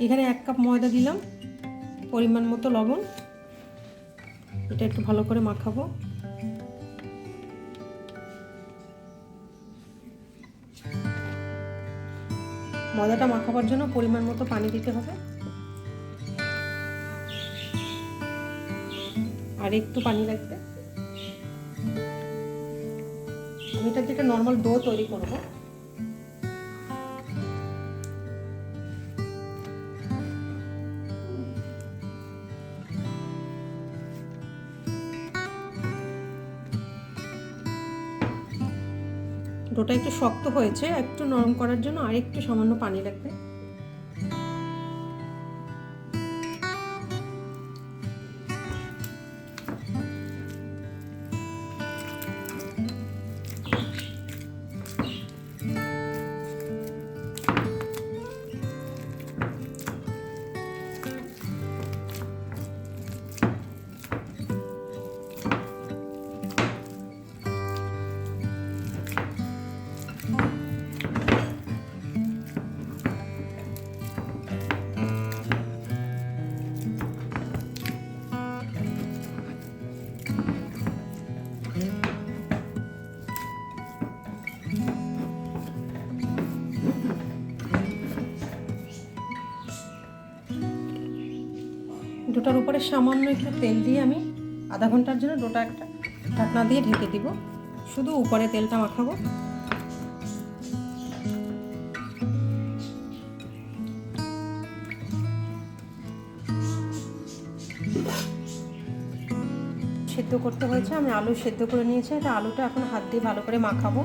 এখানে 1 কাপ ময়দা দিলাম, পরিমাণ মতো লবণ। এটা একটু ভালো করে মাখাবো। ময়দাটা মাখাবার জন্য পরিমাণ মতো পানি দিতে হবে, আর একটু পানি লাগবে। আমি এটা থেকে নর্মাল ডো তৈরি করব। ডোটা একটু শক্ত হয়েছে, একটু নরম করার জন্য আর একটু সামান্য পানি লাগবে। ডোটার উপরে সামান্য একটু তেল দিয়ে আমি আধা ঘন্টার জন্য ডোটা একটা ঢাকনা দিয়ে ঢেকে দিব। শুধু উপরে তেলটা মাখাবো। সেদ্ধ করতে হয়েছে, আমি আলু সেদ্ধ করে নিয়েছি। এটা আলুটা এখন হাত দিয়ে ভালো করে মাখাবো।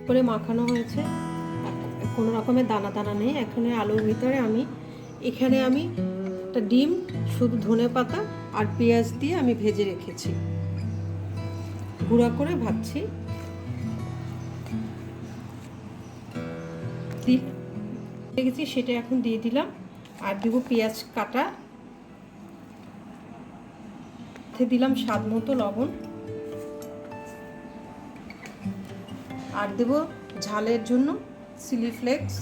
করে মাখানো হয়েছে, কোনো রকমের দানা দানা নেই। এখানে আলুর ভিতরে এখানে আমি একটা ডিম, শুধু ধনেপাতা আর পেঁয়াজ দিয়ে আমি ভেজে রেখেছি, গুঁড়া করে ভাজছি। রেখেছি সেটা এখন দিয়ে দিলাম, আর দিব পেঁয়াজ কাটা, দিলাম স্বাদ মতো লবণ, আর দেব ঝালের জন্য চিলি ফ্লেক্স।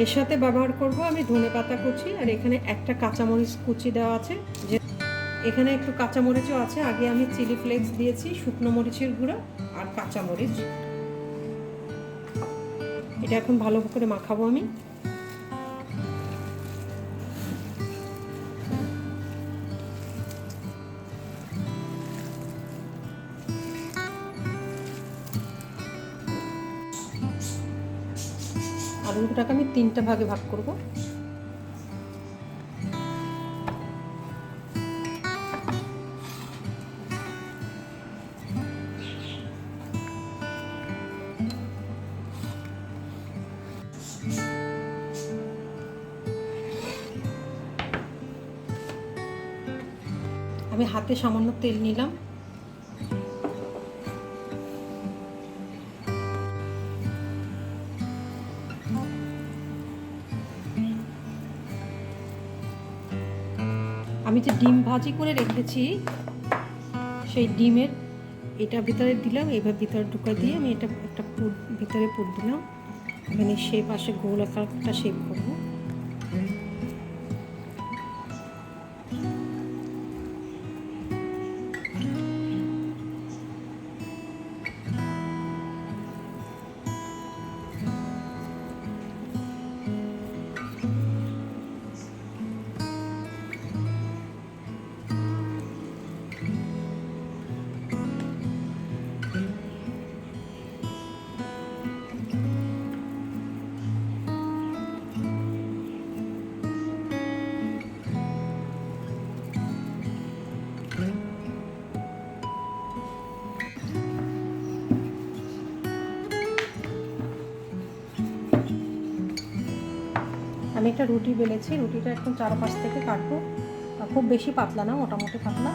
এর সাথে ব্যবহার করব আমি ধনেপাতা কুচি, আর এখানে একটা কাঁচামরিচ কুচি দেওয়া আছে। যে এখানে একটু কাঁচামরিচও আছে, আগে আমি চিলি ফ্লেক্স দিয়েছি, শুকনো মরিচের গুঁড়া আর কাঁচামরিচ। এটা এখন ভালো করে মাখাবো আমি। আলুটাকে আমি 3টা ভাগে ভাগ করব। আমি হাতে সামান্য তেল নিলাম। আমি যে ডিম ভাজি করে রেখেছি সেই ডিমের এটা ভিতরে দিলাম, এবার ভিতরে ঢুকা দিয়ে আমি এটা একটা ভিতরে পুর দিলাম। এখানে শেপ আসে, গোল আকারটা শেপ করবো। একটা রুটি বেলেছি, রুটিটা একদম চারপাশ থেকে কাটবো, খুব বেশি পাতলা না, মোটামুটি পাতলা।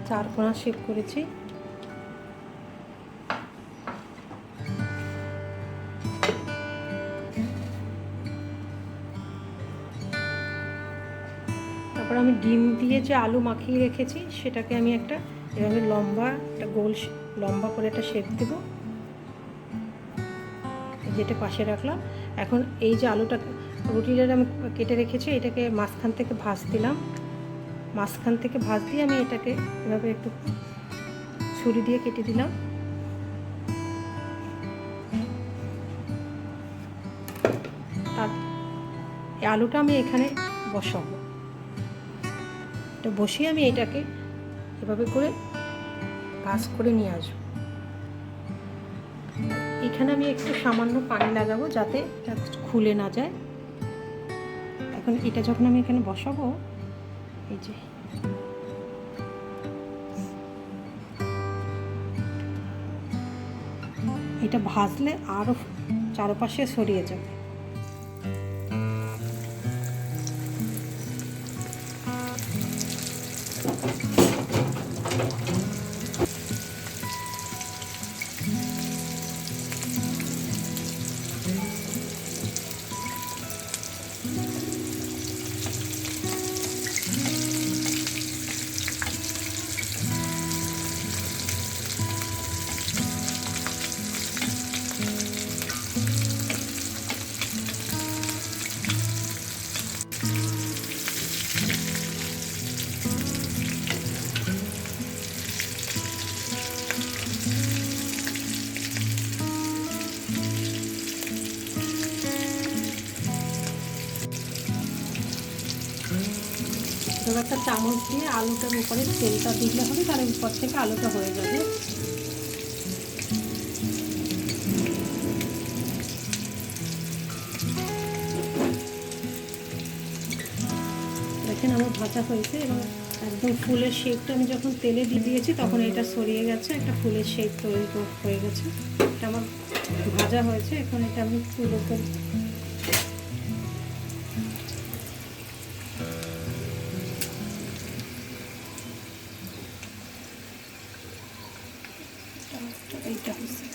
চার কোণা শেপ করেছি। তারপর আমি ডিম দিয়ে যে আলু মাখিয়ে রেখেছি সেটাকে আমি একটা এভাবে লম্বা একটা গোল লম্বা করে একটা শেপ দেব, যেটা পাশে রাখলাম। এখন এই যে আলুটা রুটিটা আমি কেটে রেখেছি এটাকে মাঝখান থেকে ভাঁজ দিলাম, মাঝখান থেকে ভাঁজ দিয়ে আমি এটাকে এভাবে একটু ছুরি দিয়ে কেটে দিলাম। তার এই আলুটা আমি এখানে বসাবো, এটা বসিয়ে আমি এটাকে এভাবে করে ভাঁজ করে নিয়ে আসবো। এখানে আমি একটু সামান্য পানি লাগাবো যাতে এটা খুলে না যায়। এখন এটা যখন আমি এখানে বসাবো, এই যে এটা ভাজলে আরও চারপাশে ছড়িয়ে যাবে। এবার একটা চামচ দিয়ে আলুটার উপরে তেলটা দিলে হবে, তাহলে উপর থেকে আলুটা হয়ে যাবে। দেখেন আমার ভাজা হয়েছে এবং একদম ফুলের শেপটা আমি যখন তেলে দিয়ে দিয়েছি তখন এটা ছড়িয়ে গেছে, একটা ফুলের শেপ তৈরি হয়ে গেছে। এটা আমার ভাজা হয়েছে, এখন এটা আমি তুলে ফেলি। এইটা হচ্ছে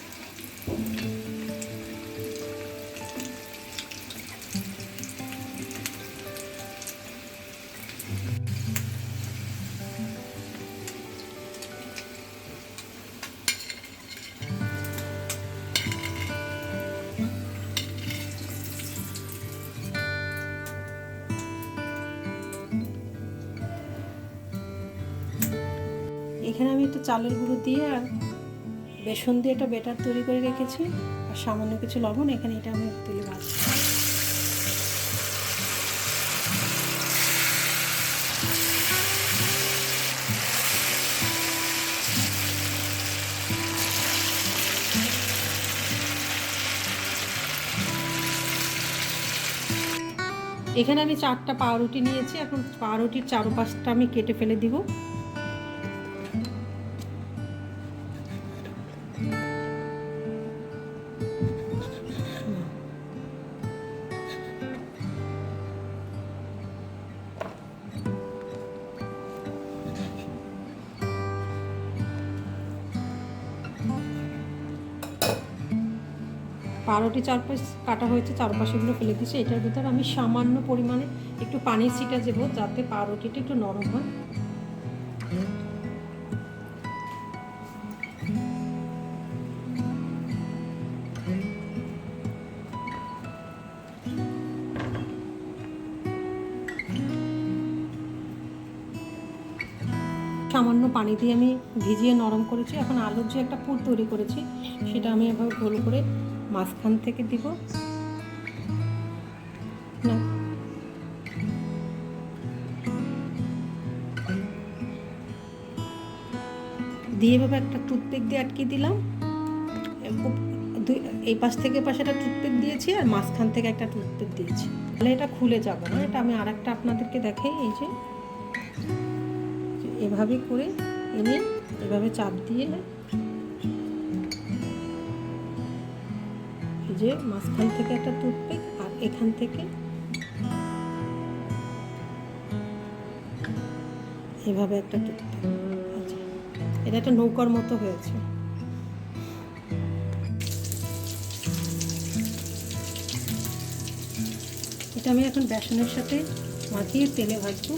এখানে আমি একটু চালের গুঁড়ো দিয়ে আর বেসন দিয়ে একটা ব্যাটার তৈরি করে রেখেছি, আর সামান্য কিছু লবণ। এখানে এটা আমি তুলে ভাজছি। এখানে আমি 4টা পাউরুটি নিয়েছি, এখন পাউরুটির চারপাশটা আমি কেটে ফেলে দিব। পাউরুটি চারপাশ কাটা হয়েছে, চারপাশেগুলো ফেলে দিয়েছি। এটার ভিতরে আমি সামান্য পরিমাণে একটু পানি ছিটা দেবো যাতে পাউরুটিটা একটু নরম হয়। সামান্য পানি দিয়ে আমি ভিজিয়ে নরম করেছি। এখন আলুর যে একটা পুর তৈরি করেছি সেটা আমি এভাবে গোল করে মাঝখান থেকে দিব। দিয়ে এভাবে একটা টুথপিক দিয়ে আটকে দিলাম। এই পাশ থেকে পাশে একটা টুথপিক দিয়েছি আর মাঝখান থেকে একটা টুথপিক দিয়েছি, তাহলে এটা খুলে যাবে না। এটা আমি আরেকটা আপনাদেরকে দেখাই। এই যে এভাবে করে এনে এভাবে চাপ দিয়ে, এই যে মাঝখান থেকে একটা টুথপিক আর এখান থেকে এভাবে একটা টুথপিক। আচ্ছা, এটা একটা নৌকার মতো হয়েছে। এটা আমি এখন বেসনের সাথে মাখিয়ে তেলে ভাজবো।